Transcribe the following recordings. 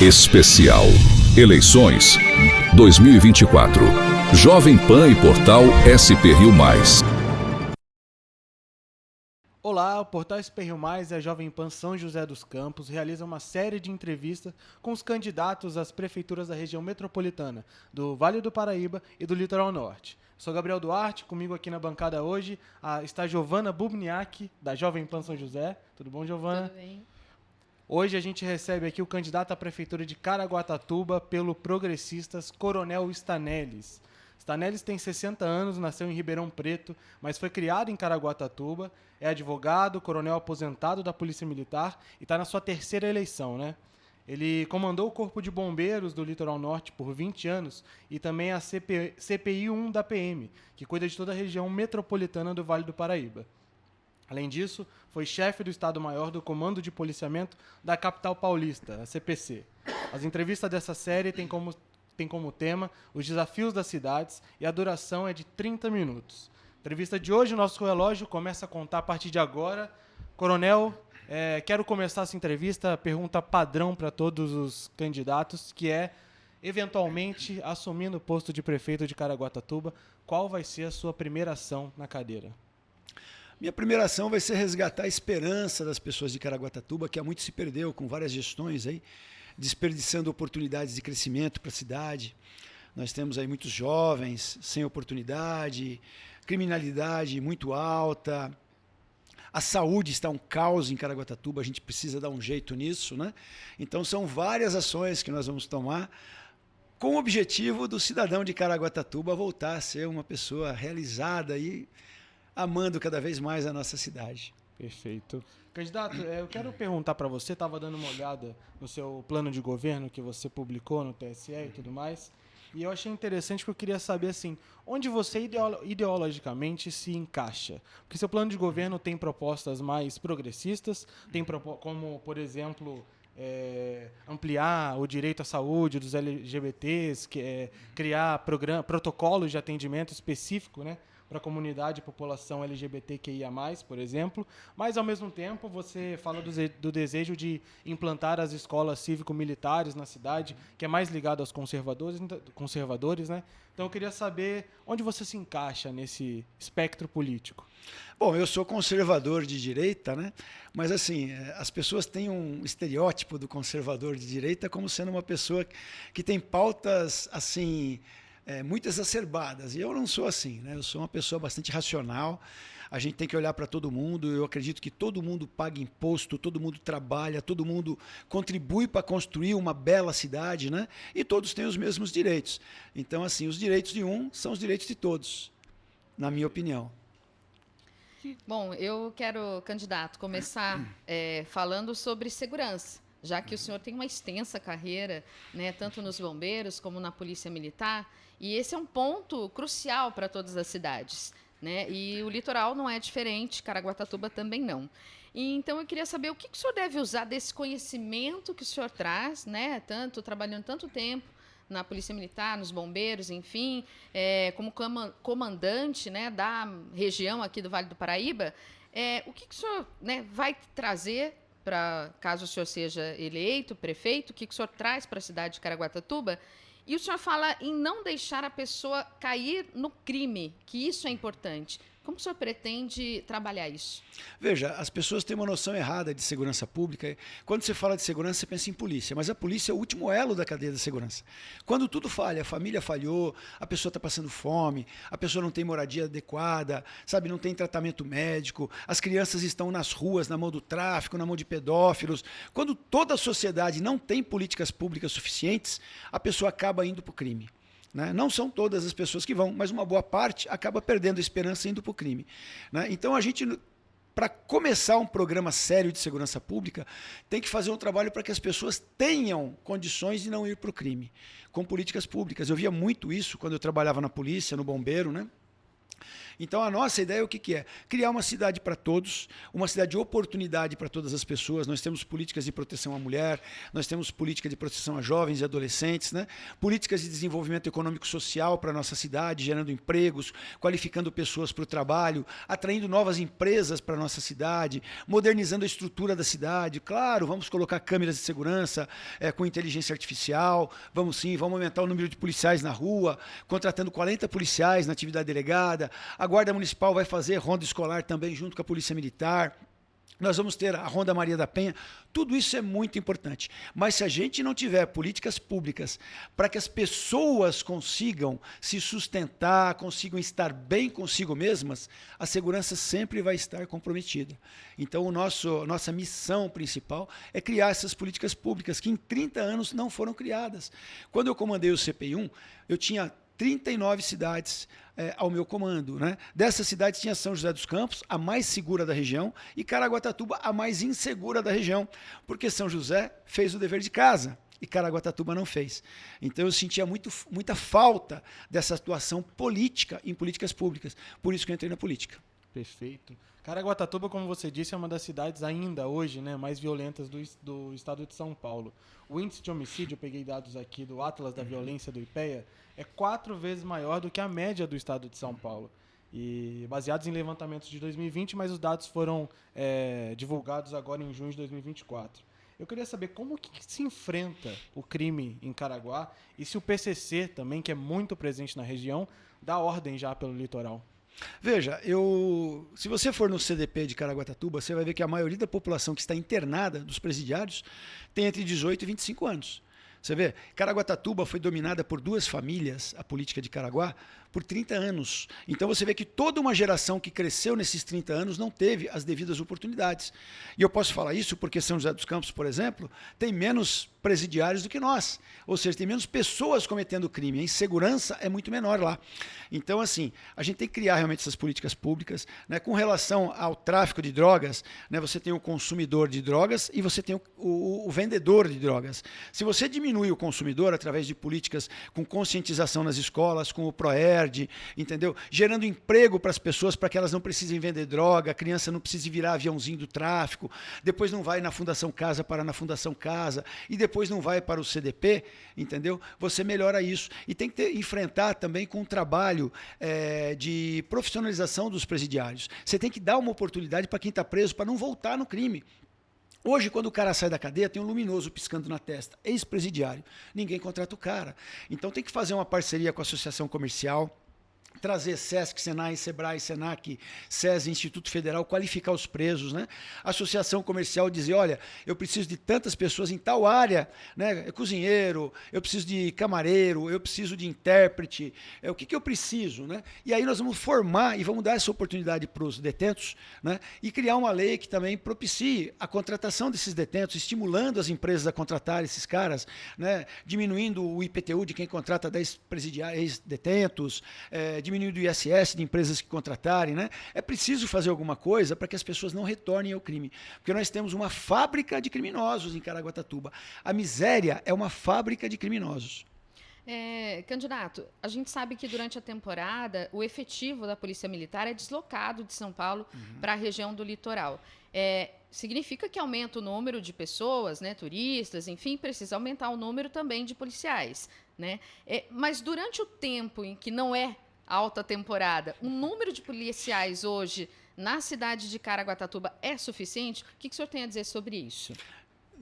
Especial Eleições 2024. Jovem Pan e Portal SP Rio Mais. Olá, o Portal SP Rio Mais e a Jovem Pan São José dos Campos realizam uma série de entrevistas com os candidatos às prefeituras da região metropolitana, do Vale do Paraíba e do Litoral Norte. Sou Gabriel Duarte, comigo aqui na bancada hoje está Giovana Bubniak, da Jovem Pan São José. Tudo bom, Giovana? Tudo bem. Hoje a gente recebe aqui o candidato à prefeitura de Caraguatatuba pelo Progressistas, Coronel Stanelles. Stanelles tem 60 anos, nasceu em Ribeirão Preto, mas foi criado em Caraguatatuba, é advogado, coronel aposentado da Polícia Militar e está na sua terceira eleição, né? Ele comandou o Corpo de Bombeiros do Litoral Norte por 20 anos e também a CPI-1 da PM, que cuida de toda a região metropolitana do Vale do Paraíba. Além disso, foi chefe do Estado-Maior do Comando de Policiamento da capital paulista, a CPC. As entrevistas dessa série têm como tema os desafios das cidades e a duração é de 30 minutos. Entrevista de hoje, o nosso relógio começa a contar a partir de agora. Coronel, quero começar essa entrevista, pergunta padrão para todos os candidatos, que é, eventualmente, assumindo o posto de prefeito de Caraguatatuba, qual vai ser a sua primeira ação na cadeira? Minha primeira ação vai ser resgatar a esperança das pessoas de Caraguatatuba, que há muito se perdeu com várias gestões aí, desperdiçando oportunidades de crescimento para a cidade. Nós temos aí muitos jovens sem oportunidade, criminalidade muito alta, a saúde está um caos em Caraguatatuba, a gente precisa dar um jeito nisso, né? Então são várias ações que nós vamos tomar com o objetivo do cidadão de Caraguatatuba voltar a ser uma pessoa realizada e amando cada vez mais a nossa cidade. Perfeito. Candidato, eu quero perguntar para você, estava dando uma olhada no seu plano de governo que você publicou no TSE e tudo mais, e eu achei interessante que eu queria saber, assim, onde você ideologicamente se encaixa. Porque seu plano de governo tem propostas mais progressistas, tem como, por exemplo, ampliar o direito à saúde dos LGBTs, criar protocolos de atendimento específico, né, para a comunidade e população LGBTQIA+, por exemplo, mas, ao mesmo tempo, você fala do desejo de implantar as escolas cívico-militares na cidade, que é mais ligado aos conservadores, né? Então, eu queria saber onde você se encaixa nesse espectro político. Bom, eu sou conservador de direita, né? Mas, assim, as pessoas têm um estereótipo do conservador de direita como sendo uma pessoa que tem pautas, assim, muito exacerbadas, e eu não sou assim, né? Eu sou uma pessoa bastante racional, a gente tem que olhar para todo mundo, eu acredito que todo mundo paga imposto, todo mundo trabalha, todo mundo contribui para construir uma bela cidade, né? E todos têm os mesmos direitos. Então, assim, os direitos de um são os direitos de todos, na minha opinião. Bom, eu quero, candidato, começar falando sobre segurança, já que o senhor tem uma extensa carreira, né, tanto nos bombeiros como na Polícia Militar, e esse é um ponto crucial para todas as cidades, né? E o litoral não é diferente, Caraguatatuba também não. E, então eu queria saber o que o senhor deve usar desse conhecimento que o senhor traz, né, trabalhando tanto tempo na Polícia Militar, nos bombeiros, enfim, como comandante, né, da região aqui do Vale do Paraíba, o que o senhor, né, vai trazer para, caso o senhor seja eleito prefeito, o que o senhor traz para a cidade de Caraguatatuba? E o senhor fala em não deixar a pessoa cair no crime, que isso é importante. Como o senhor pretende trabalhar isso? Veja, as pessoas têm uma noção errada de segurança pública. Quando você fala de segurança, você pensa em polícia, mas a polícia é o último elo da cadeia da segurança. Quando tudo falha, a família falhou, a pessoa está passando fome, a pessoa não tem moradia adequada, sabe, não tem tratamento médico, as crianças estão nas ruas, na mão do tráfico, na mão de pedófilos. Quando toda a sociedade não tem políticas públicas suficientes, a pessoa acaba indo para o crime. Né? Não são todas as pessoas que vão, mas uma boa parte acaba perdendo a esperança indo para o crime. Né? Então, a gente, para começar um programa sério de segurança pública, tem que fazer um trabalho para que as pessoas tenham condições de não ir para o crime, com políticas públicas. Eu via muito isso quando eu trabalhava na polícia, no bombeiro, né? Então, a nossa ideia é o que é? Criar uma cidade para todos, uma cidade de oportunidade para todas as pessoas. Nós temos políticas de proteção à mulher, nós temos política de proteção a jovens e adolescentes, né? Políticas de desenvolvimento econômico e social para a nossa cidade, gerando empregos, qualificando pessoas para o trabalho, atraindo novas empresas para a nossa cidade, modernizando a estrutura da cidade. Claro, vamos colocar câmeras de segurança com inteligência artificial, vamos aumentar o número de policiais na rua, contratando 40 policiais na atividade delegada. A Guarda Municipal vai fazer ronda escolar também junto com a Polícia Militar. Nós vamos ter a Ronda Maria da Penha. Tudo isso é muito importante. Mas se a gente não tiver políticas públicas para que as pessoas consigam se sustentar, consigam estar bem consigo mesmas, a segurança sempre vai estar comprometida. Então, nossa missão principal é criar essas políticas públicas que em 30 anos não foram criadas. Quando eu comandei o CPI-1, eu tinha 39 cidades ao meu comando, né? Dessas cidades tinha São José dos Campos, a mais segura da região, e Caraguatatuba, a mais insegura da região, porque São José fez o dever de casa e Caraguatatuba não fez. Então eu sentia muita falta dessa atuação política em políticas públicas, por isso que eu entrei na política. Perfeito. Caraguatatuba, como você disse, é uma das cidades ainda hoje, né, mais violentas do estado de São Paulo. O índice de homicídio, eu peguei dados aqui do Atlas da Violência do IPEA, é 4 vezes maior do que a média do estado de São Paulo. E baseados em levantamentos de 2020, mas os dados foram divulgados agora em junho de 2024. Eu queria saber como que se enfrenta o crime em Caraguá e se o PCC também, que é muito presente na região, dá ordem já pelo litoral. Veja, se você for no CDP de Caraguatatuba, você vai ver que a maioria da população que está internada, dos presidiários, tem entre 18 e 25 anos. Você vê, Caraguatatuba foi dominada por 2 famílias, a política de Caraguá, por 30 anos. Então você vê que toda uma geração que cresceu nesses 30 anos não teve as devidas oportunidades. E eu posso falar isso porque São José dos Campos, por exemplo, tem menos presidiários do que nós. Ou seja, tem menos pessoas cometendo crime. A insegurança é muito menor lá. Então, assim, a gente tem que criar realmente essas políticas públicas, né? Com relação ao tráfico de drogas, né? Você tem o consumidor de drogas e você tem o vendedor de drogas. Se você diminui o consumidor através de políticas com conscientização nas escolas, com o PROERD, entendeu? Gerando emprego para as pessoas para que elas não precisem vender droga, a criança não precise virar aviãozinho do tráfico, depois não vai na Fundação Casa para na Fundação Casa e depois não vai para o CDP, entendeu? Você melhora isso. E tem que enfrentar também com um trabalho de profissionalização dos presidiários. Você tem que dar uma oportunidade para quem está preso para não voltar no crime. Hoje, quando o cara sai da cadeia, tem um luminoso piscando na testa. Ex-presidiário. Ninguém contrata o cara. Então tem que fazer uma parceria com a associação comercial, trazer SESC, SENAI, SEBRAE, SENAC, SESI, Instituto Federal, qualificar os presos, né? Associação comercial dizer, olha, eu preciso de tantas pessoas em tal área, né? Cozinheiro, eu preciso de camareiro, eu preciso de intérprete, o que eu preciso, né? E aí nós vamos formar e vamos dar essa oportunidade para os detentos, né? E criar uma lei que também propicie a contratação desses detentos, estimulando as empresas a contratar esses caras, né? Diminuindo o IPTU de quem contrata 10 ex-detentos, diminuindo o ISS de empresas que contratarem, né? É preciso fazer alguma coisa para que as pessoas não retornem ao crime. Porque nós temos uma fábrica de criminosos em Caraguatatuba. A miséria é uma fábrica de criminosos. Candidato, a gente sabe que durante a temporada o efetivo da Polícia Militar é deslocado de São Paulo para a região do litoral. Significa que aumenta o número de pessoas, né, turistas, enfim, precisa aumentar o número também de policiais, né? Mas durante o tempo em que não é alta temporada, o número de policiais hoje na cidade de Caraguatatuba é suficiente? O que o senhor tem a dizer sobre isso?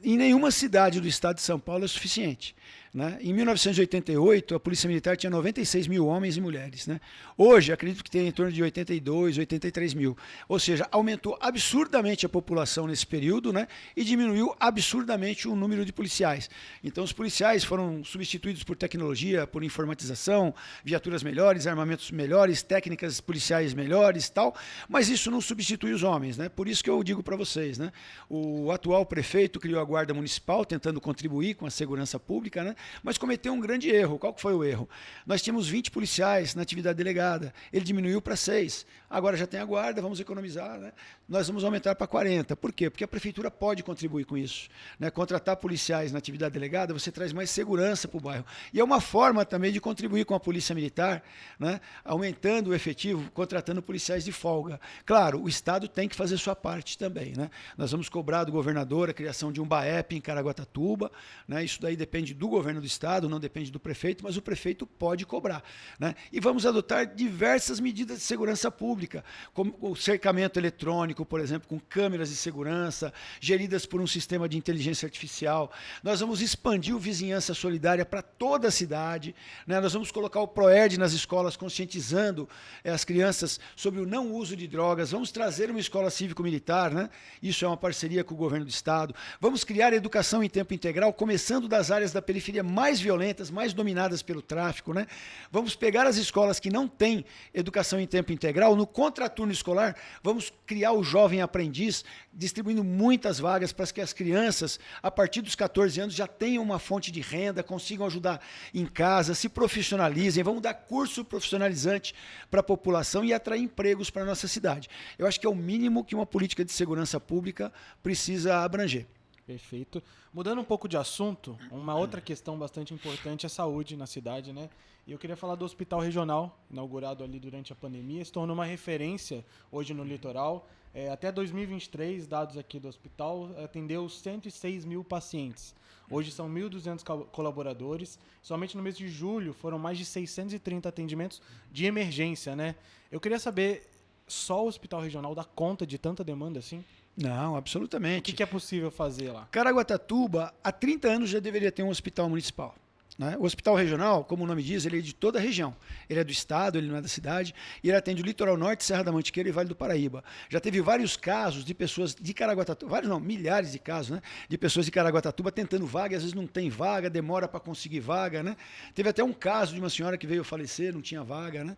Em nenhuma cidade do estado de São Paulo é suficiente, né? Em 1988, a Polícia Militar tinha 96 mil homens e mulheres, né? Hoje, acredito que tem em torno de 82, 83 mil. Ou seja, aumentou absurdamente a população nesse período, né? E diminuiu absurdamente o número de policiais. Então, os policiais foram substituídos por tecnologia, por informatização, viaturas melhores, armamentos melhores, técnicas policiais melhores, tal. Mas isso não substitui os homens, né? Por isso que eu digo para vocês, né? O atual prefeito criou a guarda municipal, tentando contribuir com a segurança pública, né? Mas cometeu um grande erro. Qual que foi o erro? Nós tínhamos 20 policiais na atividade delegada, ele diminuiu para 6. Agora já tem a guarda, vamos economizar, né? Nós vamos aumentar para 40. Por quê? Porque a prefeitura pode contribuir com isso, né? Contratar policiais na atividade delegada, você traz mais segurança para o bairro. E é uma forma também de contribuir com a polícia militar, né? Aumentando o efetivo, contratando policiais de folga. Claro, o Estado tem que fazer sua parte também, né? Nós vamos cobrar do governador a criação de um BAEP em Caraguatatuba, né? Isso daí depende do governo do Estado, não depende do prefeito, mas o prefeito pode cobrar, né? E vamos adotar diversas medidas de segurança pública, como o cercamento eletrônico, por exemplo, com câmeras de segurança, geridas por um sistema de inteligência artificial. Nós vamos expandir o Vizinhança Solidária para toda a cidade, né? Nós vamos colocar o PROERD nas escolas, conscientizando as crianças sobre o não uso de drogas. Vamos trazer uma escola cívico-militar, né? Isso é uma parceria com o governo do Estado. Vamos criar educação em tempo integral, começando das áreas da periferia mais violentas, mais dominadas pelo tráfico, né? Vamos pegar as escolas que não têm educação em tempo integral, no contraturno escolar, vamos criar o jovem aprendiz, distribuindo muitas vagas para que as crianças, a partir dos 14 anos, já tenham uma fonte de renda, consigam ajudar em casa, se profissionalizem, vamos dar curso profissionalizante para a população e atrair empregos para a nossa cidade. Eu acho que é o mínimo que uma política de segurança pública precisa abranger. Perfeito. Mudando um pouco de assunto, uma outra questão bastante importante é a saúde na cidade, né? E eu queria falar do Hospital Regional, inaugurado ali durante a pandemia, se tornou uma referência hoje no litoral. Até 2023, dados aqui do hospital, atendeu 106 mil pacientes. Hoje são 1.200 colaboradores. Somente no mês de julho foram mais de 630 atendimentos de emergência, né? Eu queria saber, só o Hospital Regional dá conta de tanta demanda assim? Não, absolutamente. O que é possível fazer lá? Caraguatatuba, há 30 anos já deveria ter um hospital municipal, né? O hospital regional, como o nome diz, ele é de toda a região. Ele é do estado, ele não é da cidade, e ele atende o Litoral Norte, Serra da Mantiqueira e Vale do Paraíba. Já teve vários casos de pessoas de Caraguatatuba, vários não, milhares de casos, né? De pessoas de Caraguatatuba tentando vaga, e às vezes não tem vaga, demora para conseguir vaga, né? Teve até um caso de uma senhora que veio falecer, não tinha vaga, né?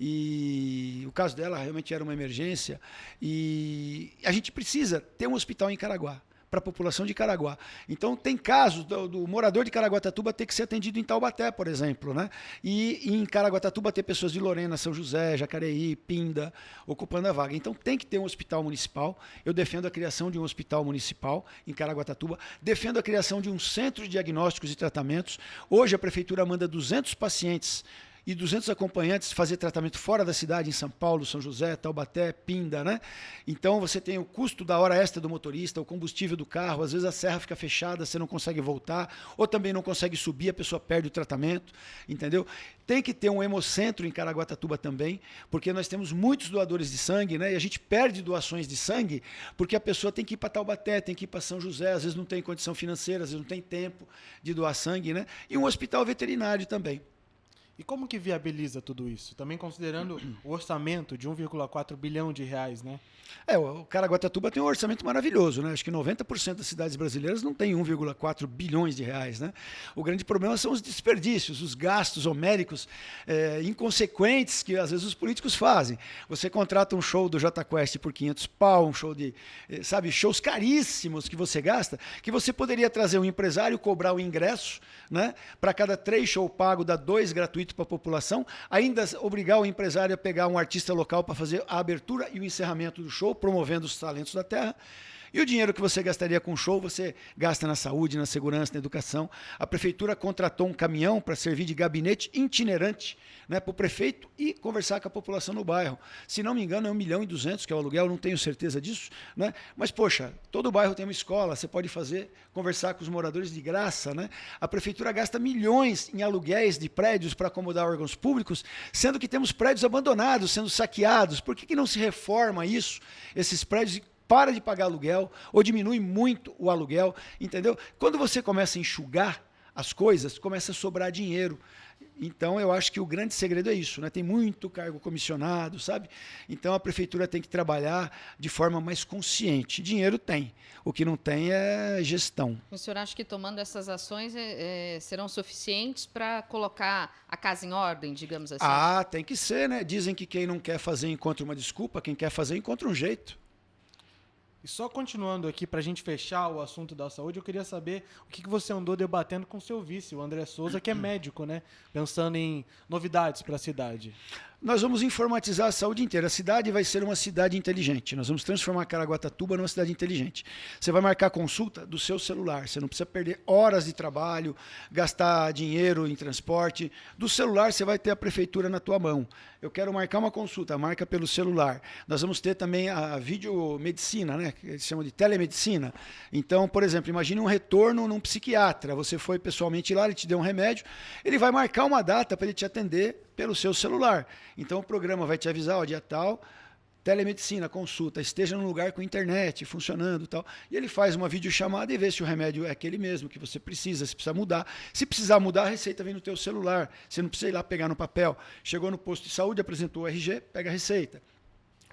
E o caso dela realmente era uma emergência. E a gente precisa ter um hospital em Caraguá, para a população de Caraguá. Então, tem casos do morador de Caraguatatuba ter que ser atendido em Taubaté, por exemplo, né? E em Caraguatatuba ter pessoas de Lorena, São José, Jacareí, Pinda, ocupando a vaga. Então, tem que ter um hospital municipal. Eu defendo a criação de um hospital municipal em Caraguatatuba. Defendo a criação de um centro de diagnósticos e tratamentos. Hoje, a prefeitura manda 200 pacientes e 200 acompanhantes fazer tratamento fora da cidade, em São Paulo, São José, Taubaté, Pinda, né? Então você tem o custo da hora extra do motorista, o combustível do carro, às vezes a serra fica fechada, você não consegue voltar, ou também não consegue subir, a pessoa perde o tratamento, entendeu? Tem que ter um hemocentro em Caraguatatuba também, porque nós temos muitos doadores de sangue, né? E a gente perde doações de sangue porque a pessoa tem que ir para Taubaté, tem que ir para São José, às vezes não tem condição financeira, às vezes não tem tempo de doar sangue, né? E um hospital veterinário também. E como que viabiliza tudo isso? Também considerando o orçamento de 1,4 bilhão de reais, né? O Caraguatatuba tem um orçamento maravilhoso, né? Acho que 90% das cidades brasileiras não tem 1,4 bilhões de reais, né? O grande problema são os desperdícios, os gastos homéricos inconsequentes que às vezes os políticos fazem. Você contrata um show do Jota Quest por 500 pau, um show de, shows caríssimos que você gasta, que você poderia trazer um empresário, cobrar o ingresso, né? Para cada 3 shows pagos, dá 2 gratuitos para a população, ainda obrigar o empresário a pegar um artista local para fazer a abertura e o encerramento do show, promovendo os talentos da terra. E o dinheiro que você gastaria com show, você gasta na saúde, na segurança, na educação. A prefeitura contratou um caminhão para servir de gabinete itinerante, né, para o prefeito e conversar com a população no bairro. Se não me engano, é 1.200.000, que é o aluguel, não tenho certeza disso, né? Mas, poxa, todo bairro tem uma escola, você pode conversar com os moradores de graça, né? A prefeitura gasta milhões em aluguéis de prédios para acomodar órgãos públicos, sendo que temos prédios abandonados, sendo saqueados. Por que não se reforma isso, esses prédios, e para de pagar aluguel, ou diminui muito o aluguel, entendeu? Quando você começa a enxugar as coisas, começa a sobrar dinheiro. Então, eu acho que o grande segredo é isso, né? Tem muito cargo comissionado, sabe? Então, a prefeitura tem que trabalhar de forma mais consciente. Dinheiro tem, o que não tem é gestão. O senhor acha que tomando essas ações serão suficientes para colocar a casa em ordem, digamos assim? Ah, tem que ser, né? Dizem que quem não quer fazer encontra uma desculpa, quem quer fazer encontra um jeito. E só continuando aqui, para a gente fechar o assunto da saúde, eu queria saber o que você andou debatendo com o seu vice, o André Souza, que é médico, né? Pensando em novidades para a cidade. Nós vamos informatizar a saúde inteira. A cidade vai ser uma cidade inteligente. Nós vamos transformar Caraguatatuba numa cidade inteligente. Você vai marcar consulta do seu celular. Você não precisa perder horas de trabalho, gastar dinheiro em transporte. Do celular você vai ter a prefeitura na tua mão. Eu quero marcar uma consulta, marca pelo celular. Nós vamos ter também a videomedicina, né? Que eles chamam de telemedicina. Então, por exemplo, imagine um retorno num psiquiatra. Você foi pessoalmente lá, ele te deu um remédio, ele vai marcar uma data para ele te atender pelo seu celular. Então o programa vai te avisar, ó, dia tal, telemedicina, consulta, esteja num lugar com internet funcionando e tal. E ele faz uma videochamada e vê se o remédio é aquele mesmo que você precisa, se precisa mudar. Se precisar mudar, a receita vem no teu celular. Você não precisa ir lá pegar no papel. Chegou no posto de saúde, apresentou o RG, pega a receita.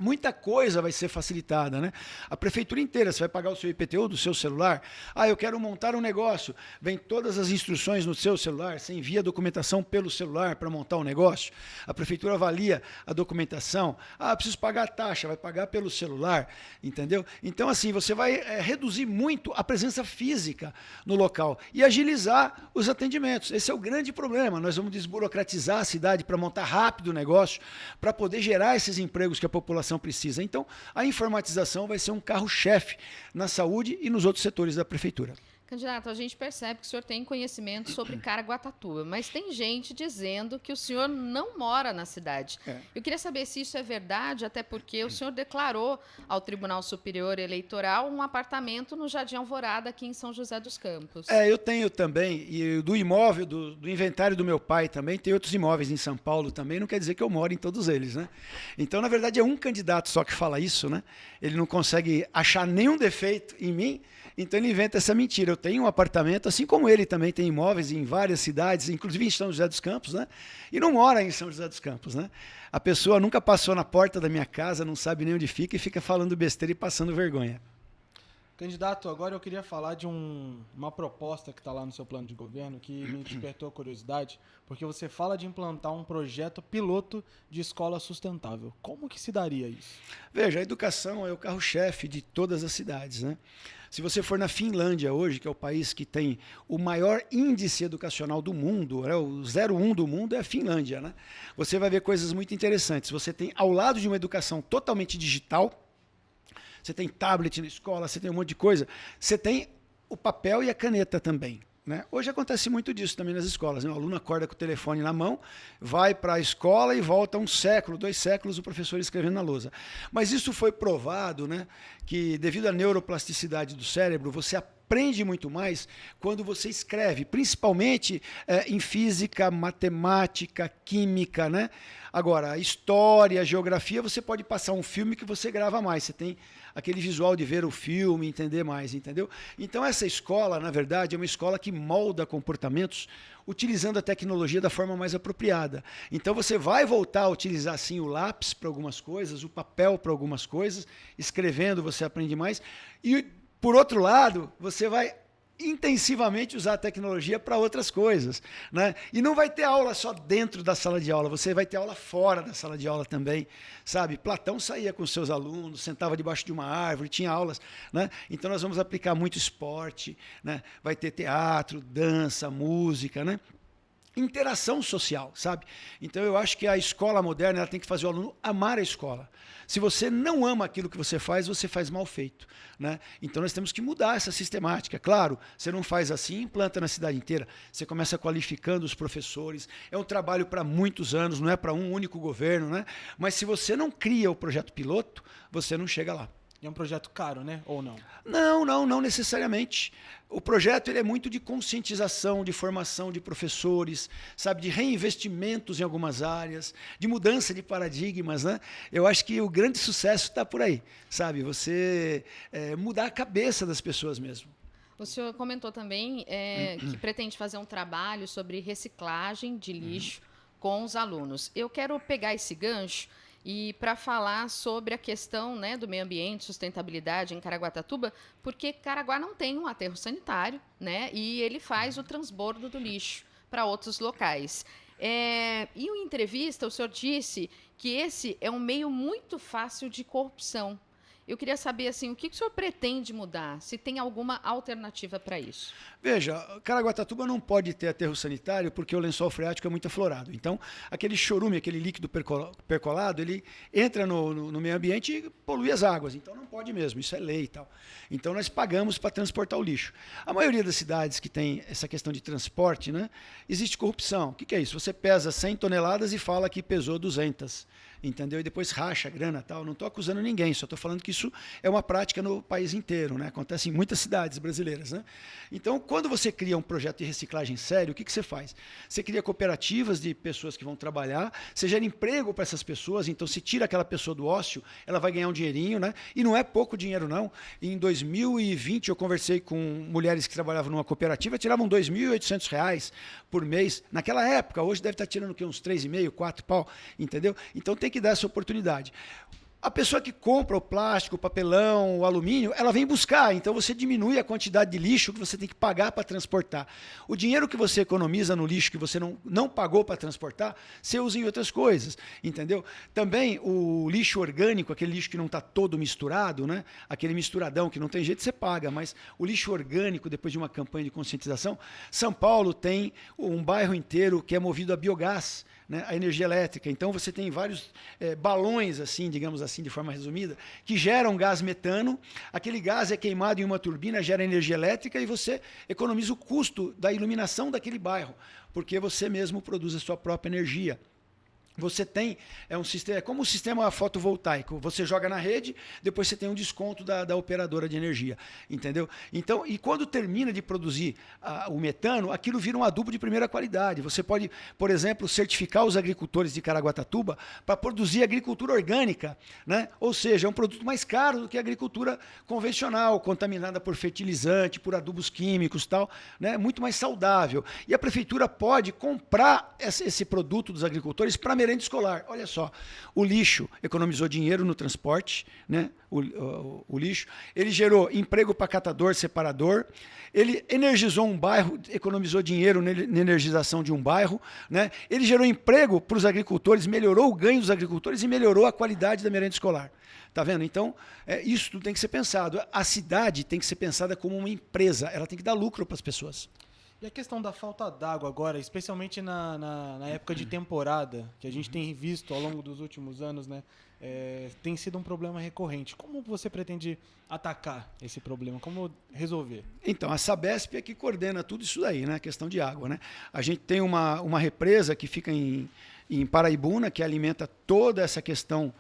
Muita coisa vai ser facilitada, né? A prefeitura inteira, você vai pagar o seu IPTU do seu celular. Ah, eu quero montar um negócio. Vem todas as instruções no seu celular, você envia a documentação pelo celular para montar um negócio. A prefeitura avalia a documentação. Ah, preciso pagar a taxa, vai pagar pelo celular, entendeu? Então, assim, você vai reduzir muito a presença física no local e agilizar os atendimentos. Esse é o grande problema. Nós vamos desburocratizar a cidade para montar rápido o negócio, para poder gerar esses empregos que a população precisa. Então, a informatização vai ser um carro-chefe na saúde e nos outros setores da prefeitura. Candidato, a gente percebe que o senhor tem conhecimento sobre Caraguatatuba, mas tem gente dizendo que o senhor não mora na cidade. Eu queria saber se isso é verdade, até porque o senhor declarou ao Tribunal Superior Eleitoral um apartamento no Jardim Alvorada, aqui em São José dos Campos. Eu tenho também, e do imóvel, do inventário do meu pai também, tem outros imóveis em São Paulo também, não quer dizer que eu moro em todos eles, né? Então, na verdade, é um candidato só que fala isso, né? Ele não consegue achar nenhum defeito em mim, então ele inventa essa mentira. Eu tenho um apartamento, assim como ele também tem imóveis em várias cidades, inclusive em São José dos Campos, né? E não mora em São José dos Campos, né? A pessoa nunca passou na porta da minha casa, não sabe nem onde fica e fica falando besteira e passando vergonha. Candidato, agora eu queria falar de uma proposta que está lá no seu plano de governo que me despertou a curiosidade, porque você fala de implantar um projeto piloto de escola sustentável. Como que se daria isso? Veja, a educação é o carro-chefe de todas as cidades, né? Se você for na Finlândia hoje, que é o país que tem o maior índice educacional do mundo, né, o 0,1 do mundo é a Finlândia, né? Você vai ver coisas muito interessantes. Você tem, ao lado de uma educação totalmente digital, você tem tablet na escola, você tem um monte de coisa, você tem o papel e a caneta também. Né? Hoje acontece muito disso também nas escolas. Né? O aluno acorda com o telefone na mão, vai para a escola e volta 1 século, 2 séculos, o professor escrevendo na lousa. Mas isso foi provado, né, que devido à neuroplasticidade do cérebro, você aprende muito mais quando você escreve, principalmente em física, matemática, química, né? Agora, história, geografia, você pode passar um filme que você grava mais. Você tem aquele visual de ver o filme, entender mais, entendeu? Então, essa escola, na verdade, é uma escola que molda comportamentos utilizando a tecnologia da forma mais apropriada. Então, você vai voltar a utilizar, sim, o lápis para algumas coisas, o papel para algumas coisas, escrevendo você aprende mais. E, por outro lado, você vai intensivamente usar a tecnologia para outras coisas, né? E não vai ter aula só dentro da sala de aula, você vai ter aula fora da sala de aula também, sabe? Platão saía com seus alunos, sentava debaixo de uma árvore, tinha aulas, né? Então nós vamos aplicar muito esporte, né? Vai ter teatro, dança, música, né? Interação social, sabe? Então eu acho que a escola moderna ela tem que fazer o aluno amar a escola. Se você não ama aquilo que você faz mal feito, né? Então nós temos que mudar essa sistemática. Claro, você não faz assim, implanta na cidade inteira. Você começa qualificando os professores. É um trabalho para muitos anos, não é para um único governo, né? Mas se você não cria o projeto piloto, você não chega lá. E é um projeto caro, né? Ou não? Não necessariamente. O projeto ele é muito de conscientização, de formação de professores, sabe, de reinvestimentos em algumas áreas, de mudança de paradigmas, né? Eu acho que o grande sucesso está por aí, sabe? Você mudar a cabeça das pessoas mesmo. O senhor comentou também que pretende fazer um trabalho sobre reciclagem de lixo com os alunos. Eu quero pegar esse gancho e para falar sobre a questão, né, do meio ambiente, sustentabilidade em Caraguatatuba, porque Caraguá não tem um aterro sanitário, né, e ele faz o transbordo do lixo para outros locais. Em uma entrevista, o senhor disse que esse é um meio muito fácil de corrupção. Eu queria saber assim, o que o senhor pretende mudar, se tem alguma alternativa para isso. Veja, Caraguatatuba não pode ter aterro sanitário porque o lençol freático é muito aflorado. Então, aquele chorume, aquele líquido percolado, ele entra no meio ambiente e polui as águas. Então, não pode mesmo, isso é lei e tal. Então, nós pagamos para transportar o lixo. A maioria das cidades que tem essa questão de transporte, né, existe corrupção. O que é isso? Você pesa 100 toneladas e fala que pesou 200. Entendeu? E depois racha a grana e tal. Não estou acusando ninguém, só estou falando que isso é uma prática no país inteiro, né? Acontece em muitas cidades brasileiras, né? Então, quando você cria um projeto de reciclagem sério, o que você faz? Você cria cooperativas de pessoas que vão trabalhar, você gera emprego para essas pessoas, então se tira aquela pessoa do ócio, ela vai ganhar um dinheirinho, né? E não é pouco dinheiro, não. Em 2020, eu conversei com mulheres que trabalhavam numa cooperativa, tiravam R$ 2.800 por mês. Naquela época, hoje deve estar tirando o quê? Uns 3,5, 4 pau, entendeu? Então tem que dar essa oportunidade. A pessoa que compra o plástico, o papelão, o alumínio, ela vem buscar, então você diminui a quantidade de lixo que você tem que pagar para transportar. O dinheiro que você economiza no lixo que você não pagou para transportar, você usa em outras coisas, entendeu? Também o lixo orgânico, aquele lixo que não está todo misturado, né? Aquele misturadão que não tem jeito, você paga, mas o lixo orgânico, depois de uma campanha de conscientização, São Paulo tem um bairro inteiro que é movido a biogás, né, a energia elétrica. Então você tem vários balões, assim, digamos assim, de forma resumida, que geram gás metano. Aquele gás é queimado em uma turbina, gera energia elétrica e você economiza o custo da iluminação daquele bairro, porque você mesmo produz a sua própria energia. Você tem um sistema, é como o sistema fotovoltaico. Você joga na rede, depois você tem um desconto da operadora de energia, entendeu? Então, e quando termina de produzir o metano, aquilo vira um adubo de primeira qualidade. Você pode, por exemplo, certificar os agricultores de Caraguatatuba para produzir agricultura orgânica, né? Ou seja, é um produto mais caro do que a agricultura convencional, contaminada por fertilizante, por adubos químicos, tal, né? Muito mais saudável. E a prefeitura pode comprar esse produto dos agricultores para merenda escolar. Olha só, o lixo economizou dinheiro no transporte, né? O lixo, ele gerou emprego para catador, separador, ele energizou um bairro, economizou dinheiro na energização de um bairro, né? Ele gerou emprego para os agricultores, melhorou o ganho dos agricultores e melhorou a qualidade da merenda escolar. Tá vendo? Então, isso tudo tem que ser pensado. A cidade tem que ser pensada como uma empresa, ela tem que dar lucro para as pessoas. E a questão da falta d'água agora, especialmente na época de temporada, que a gente tem visto ao longo dos últimos anos, né, tem sido um problema recorrente. Como você pretende atacar esse problema? Como resolver? Então, a Sabesp é que coordena tudo isso daí, né, a questão de água, né? A gente tem uma represa que fica em Paraibuna, que alimenta toda essa questão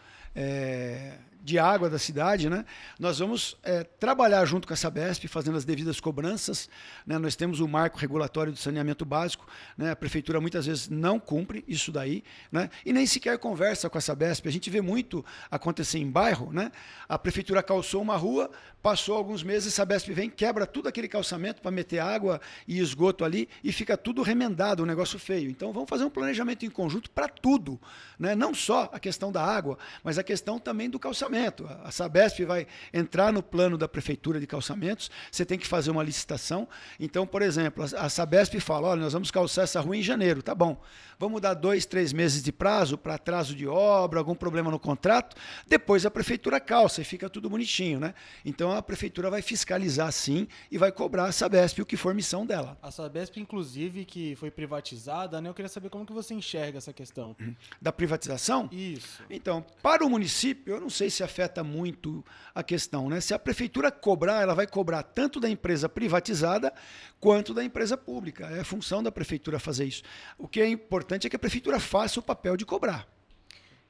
de água da cidade, né? Nós vamos trabalhar junto com a Sabesp, fazendo as devidas cobranças, né? Nós temos o marco regulatório do saneamento básico, né? A prefeitura muitas vezes não cumpre isso daí, né? E nem sequer conversa com a Sabesp. A gente vê muito acontecer em bairro, né? A prefeitura calçou uma rua, passou alguns meses, a Sabesp vem, quebra tudo aquele calçamento para meter água e esgoto ali e fica tudo remendado, um negócio feio. Então vamos fazer um planejamento em conjunto para tudo, né? Não só a questão da água, mas a questão também do calçamento. A Sabesp vai entrar no plano da prefeitura de calçamentos, você tem que fazer uma licitação. Então, por exemplo, a Sabesp fala, olha, nós vamos calçar essa rua em janeiro, tá bom. Vamos dar 2, 3 meses de prazo para atraso de obra, algum problema no contrato, depois a prefeitura calça e fica tudo bonitinho, né? Então a prefeitura vai fiscalizar sim e vai cobrar a Sabesp o que for missão dela. A Sabesp, inclusive, que foi privatizada, né? Eu queria saber como que você enxerga essa questão. Da privatização? Isso. Então, para o município, eu não sei se afeta muito a questão, né? Se a prefeitura cobrar, ela vai cobrar tanto da empresa privatizada quanto da empresa pública. É função da prefeitura fazer isso. O que é importante é que a prefeitura faça o papel de cobrar.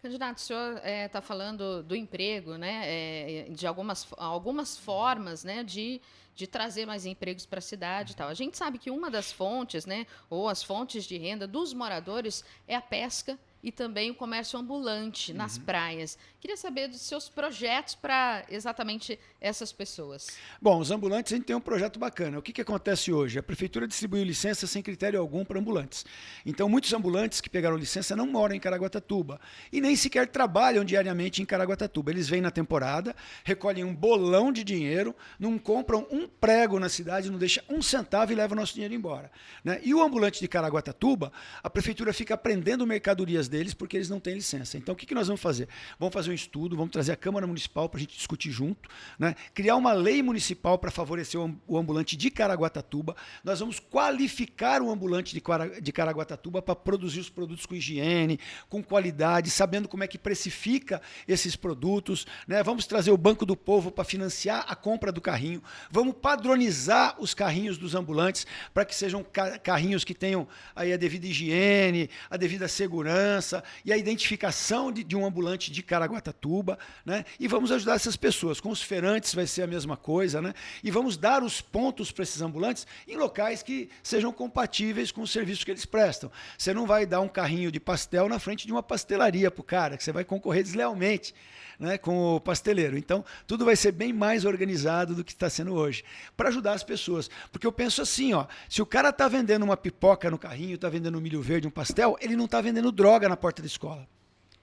Candidato, o senhor está falando do emprego, né? De algumas formas, né? De trazer mais empregos para a cidade e tal. A gente sabe que uma das fontes, né? Ou as fontes de renda dos moradores é a pesca e também o comércio ambulante nas praias. Queria saber dos seus projetos para exatamente essas pessoas. Bom, os ambulantes, a gente tem um projeto bacana. O que acontece hoje? A prefeitura distribuiu licença sem critério algum para ambulantes. Então, muitos ambulantes que pegaram licença não moram em Caraguatatuba e nem sequer trabalham diariamente em Caraguatatuba. Eles vêm na temporada, recolhem um bolão de dinheiro, não compram um prego na cidade, não deixam um centavo e levam o nosso dinheiro embora, né? E o ambulante de Caraguatatuba, a prefeitura fica prendendo mercadorias deles porque eles não têm licença. Então, o que nós vamos fazer? Vamos fazer um estudo, vamos trazer a Câmara Municipal para a gente discutir junto, né? Criar uma lei municipal para favorecer o ambulante de Caraguatatuba. Nós vamos qualificar o ambulante de Caraguatatuba para produzir os produtos com higiene, com qualidade, sabendo como é que precifica esses produtos, né? Vamos trazer o Banco do Povo para financiar a compra do carrinho. Vamos padronizar os carrinhos dos ambulantes para que sejam carrinhos que tenham aí a devida higiene, a devida segurança e a identificação de um ambulante de Caraguatatuba, né? E vamos ajudar essas pessoas. Com os feirantes vai ser a mesma coisa, né? E vamos dar os pontos para esses ambulantes em locais que sejam compatíveis com o serviço que eles prestam. Você não vai dar um carrinho de pastel na frente de uma pastelaria para o cara, que você vai concorrer deslealmente, né, com o pasteleiro. Então, tudo vai ser bem mais organizado do que está sendo hoje, para ajudar as pessoas. Porque eu penso assim, ó, se o cara está vendendo uma pipoca no carrinho, está vendendo um milho verde, um pastel, ele não está vendendo droga na porta da escola.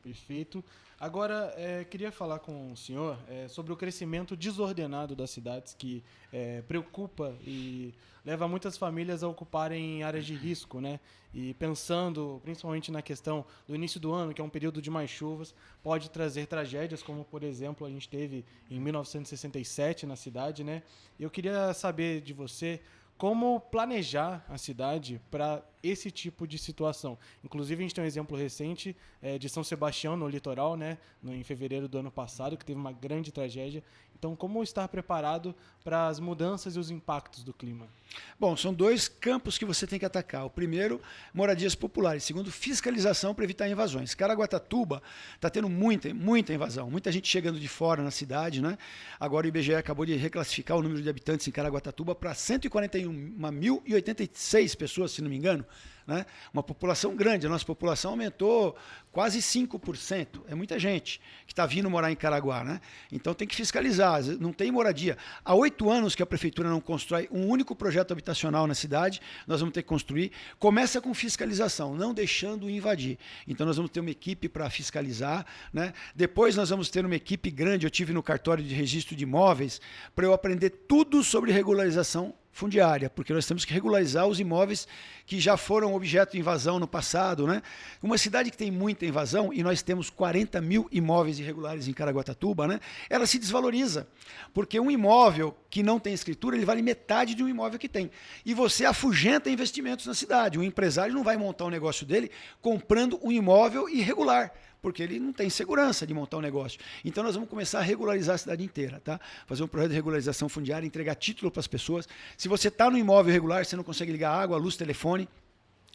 Perfeito. Agora, queria falar com o senhor sobre o crescimento desordenado das cidades, que preocupa e leva muitas famílias a ocuparem áreas de risco, né? E pensando principalmente na questão do início do ano, que é um período de mais chuvas, pode trazer tragédias, como, por exemplo, a gente teve em 1967 na cidade, né? E eu queria saber de você como planejar a cidade para esse tipo de situação. Inclusive, a gente tem um exemplo recente de São Sebastião, no litoral, né, em fevereiro do ano passado, que teve uma grande tragédia. Então, como estar preparado para as mudanças e os impactos do clima? Bom, são dois campos que você tem que atacar. O primeiro, moradias populares. Segundo, fiscalização para evitar invasões. Caraguatatuba está tendo muita invasão. Muita gente chegando de fora na cidade, né? Agora o IBGE acabou de reclassificar o número de habitantes em Caraguatatuba para 141.086 pessoas, se não me engano. Né? Uma população grande, a nossa população aumentou quase 5%. É muita gente que está vindo morar em Caraguá. Né? Então tem que fiscalizar, não tem moradia. Há 8 anos que a prefeitura não constrói um único projeto habitacional na cidade, nós vamos ter que construir. Começa com fiscalização, não deixando invadir. Então nós vamos ter uma equipe para fiscalizar. Né? Depois nós vamos ter uma equipe grande, eu tive no cartório de registro de imóveis, para eu aprender tudo sobre regularização fundiária, porque nós temos que regularizar os imóveis que já foram objeto de invasão no passado, né? Uma cidade que tem muita invasão, e nós temos 40 mil imóveis irregulares em Caraguatatuba, né? Ela se desvaloriza, porque um imóvel que não tem escritura, ele vale metade de um imóvel que tem. E você afugenta investimentos na cidade. O empresário não vai montar o negócio dele comprando um imóvel irregular, porque ele não tem segurança de montar um negócio. Então nós vamos começar a regularizar a cidade inteira, tá? Fazer um projeto de regularização fundiária, entregar título para as pessoas. Se você está no imóvel irregular, você não consegue ligar água, luz, telefone,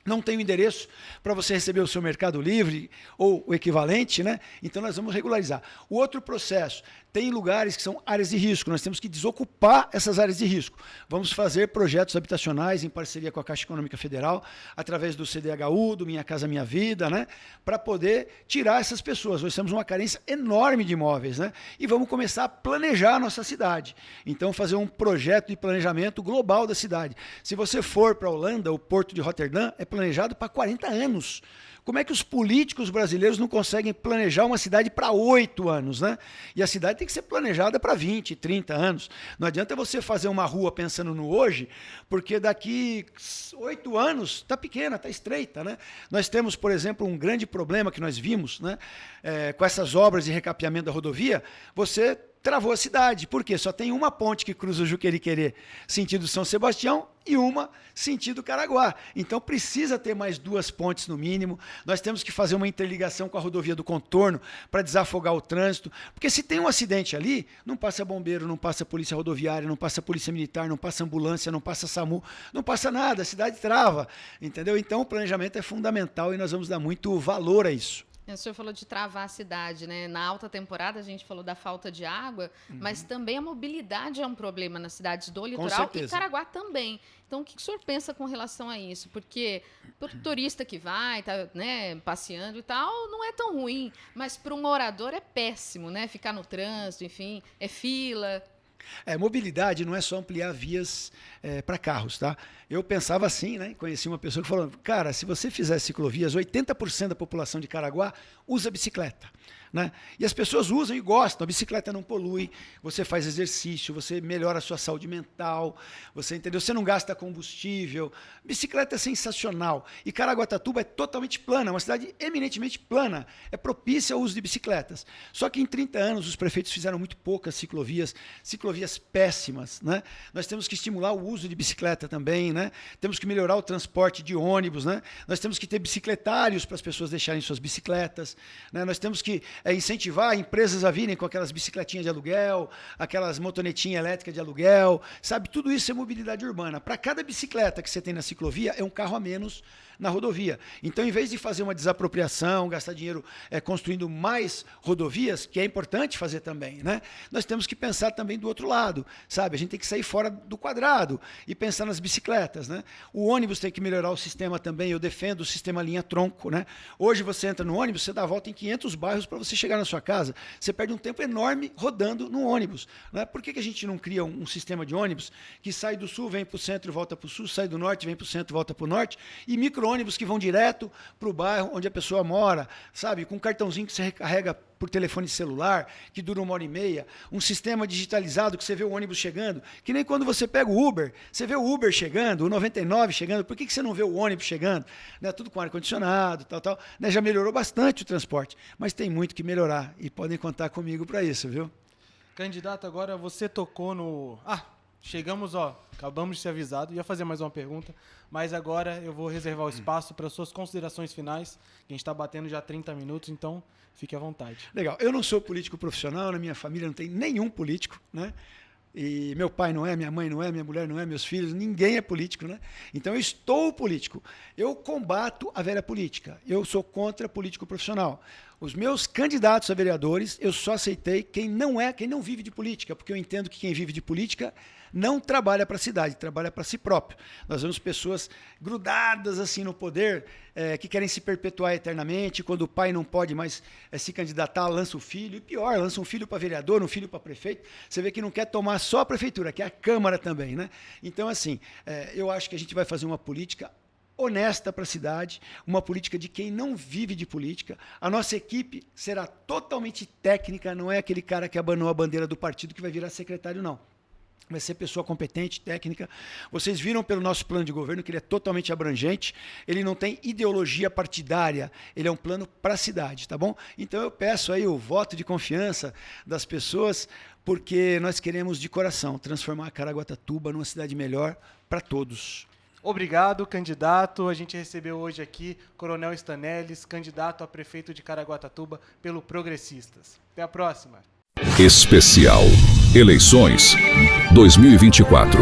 não tem o endereço para você receber o seu Mercado Livre ou o equivalente, né? Então nós vamos regularizar. O outro processo, tem lugares que são áreas de risco, nós temos que desocupar essas áreas de risco. Vamos fazer projetos habitacionais em parceria com a Caixa Econômica Federal, através do CDHU, do Minha Casa Minha Vida, né? Para poder tirar essas pessoas. Nós temos uma carência enorme de imóveis, né? E vamos começar a planejar a nossa cidade. Então fazer um projeto de planejamento global da cidade. Se você for para a Holanda, o Porto de Roterdã é planejado para 40 anos. Como é que os políticos brasileiros não conseguem planejar uma cidade para 8 anos, né? E a cidade tem que ser planejada para 20, 30 anos. Não adianta você fazer uma rua pensando no hoje, porque daqui 8 anos está pequena, está estreita, né? Nós temos, por exemplo, um grande problema que nós vimos, né? Com essas obras de recapeamento da rodovia, você travou a cidade. Por quê? Só tem uma ponte que cruza o Juqueriquerê, sentido São Sebastião, e uma sentido Caraguá. Então precisa ter mais 2 pontes no mínimo. Nós temos que fazer uma interligação com a rodovia do contorno para desafogar o trânsito. Porque se tem um acidente ali, não passa bombeiro, não passa polícia rodoviária, não passa polícia militar, não passa ambulância, não passa SAMU, não passa nada, a cidade trava. Entendeu? Então o planejamento é fundamental e nós vamos dar muito valor a isso. O senhor falou de travar a cidade, né? Na alta temporada a gente falou da falta de água, mas também a mobilidade é um problema nas cidades do litoral e Caraguá também. Então, o que o senhor pensa com relação a isso? Porque para o turista que vai, tá, né, passeando e tal, não é tão ruim, mas para um morador é péssimo, né? Ficar no trânsito, enfim, é fila. Mobilidade não é só ampliar vias para carros, tá? Eu pensava assim, né? Conheci uma pessoa que falou, cara, se você fizer ciclovias, 80% da população de Caraguá usa bicicleta. né? E as pessoas usam e gostam. A bicicleta não polui, você faz exercício, você melhora a sua saúde mental, você entendeu? Você não gasta combustível. Bicicleta é sensacional. E Caraguatatuba é totalmente plana, é uma cidade eminentemente plana, é propícia ao uso de bicicletas. Só que em 30 anos os prefeitos fizeram muito poucas ciclovias péssimas, né? Nós temos que estimular o uso de bicicleta também, né? Temos que melhorar o transporte de ônibus, né? Nós temos que ter bicicletários para as pessoas deixarem suas bicicletas, né? Nós temos que incentivar empresas a virem com aquelas bicicletinhas de aluguel, aquelas motonetinhas elétricas de aluguel, sabe? Tudo isso é mobilidade urbana. Para cada bicicleta que você tem na ciclovia, é um carro a menos na rodovia. Então, em vez de fazer uma desapropriação, gastar dinheiro construindo mais rodovias, que é importante fazer também, né? Nós temos que pensar também do outro lado, sabe? A gente tem que sair fora do quadrado e pensar nas bicicletas, né? O ônibus tem que melhorar o sistema também. Eu defendo o sistema linha-tronco, né? Hoje você entra no ônibus, você dá a volta em 500 bairros para você chegar na sua casa. Você perde um tempo enorme rodando no ônibus, né? Por que a gente não cria um sistema de ônibus que sai do sul, vem para o centro e volta para o sul, sai do norte, vem para o centro e volta para o norte, e micro-ônibus que vão direto para o bairro onde a pessoa mora, sabe? Com um cartãozinho que você recarrega por telefone celular, que dura 1h30, um sistema digitalizado que você vê o ônibus chegando, que nem quando você pega o Uber, você vê o Uber chegando, o 99 chegando, por que você não vê o ônibus chegando? Né? Tudo com ar-condicionado, tal, né? Já melhorou bastante o transporte, mas tem muito que melhorar e podem contar comigo para isso, viu? Candidato, agora você tocou no... Chegamos, acabamos de ser avisado, ia fazer mais uma pergunta, mas agora eu vou reservar o espaço para suas considerações finais, que a gente está batendo já 30 minutos, então fique à vontade. Legal, eu não sou político profissional, na minha família não tem nenhum político, né? E meu pai não é, minha mãe não é, minha mulher não é, meus filhos, ninguém é político, né? Então eu estou político, eu combato a velha política, eu sou contra político profissional. Os meus candidatos a vereadores, eu só aceitei quem não vive de política, porque eu entendo que quem vive de política não trabalha para a cidade, trabalha para si próprio. Nós vemos pessoas grudadas assim no poder, que querem se perpetuar eternamente, quando o pai não pode mais se candidatar, lança o filho, e pior, lança um filho para vereador, um filho para prefeito. Você vê que não quer tomar só a prefeitura, quer a Câmara também, né? Então, assim, eu acho que a gente vai fazer uma política honesta para a cidade, uma política de quem não vive de política. A nossa equipe será totalmente técnica, não é aquele cara que abanou a bandeira do partido que vai virar secretário, não. Vai ser pessoa competente, técnica. Vocês viram pelo nosso plano de governo que ele é totalmente abrangente, ele não tem ideologia partidária, ele é um plano para a cidade, tá bom? Então eu peço aí o voto de confiança das pessoas, porque nós queremos de coração transformar Caraguatatuba numa cidade melhor para todos. Obrigado, candidato. A gente recebeu hoje aqui Coronel Stanelles, candidato a prefeito de Caraguatatuba pelo Progressistas. Até a próxima. Especial Eleições 2024.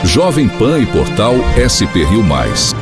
Jovem Pan e Portal SP Rio Mais.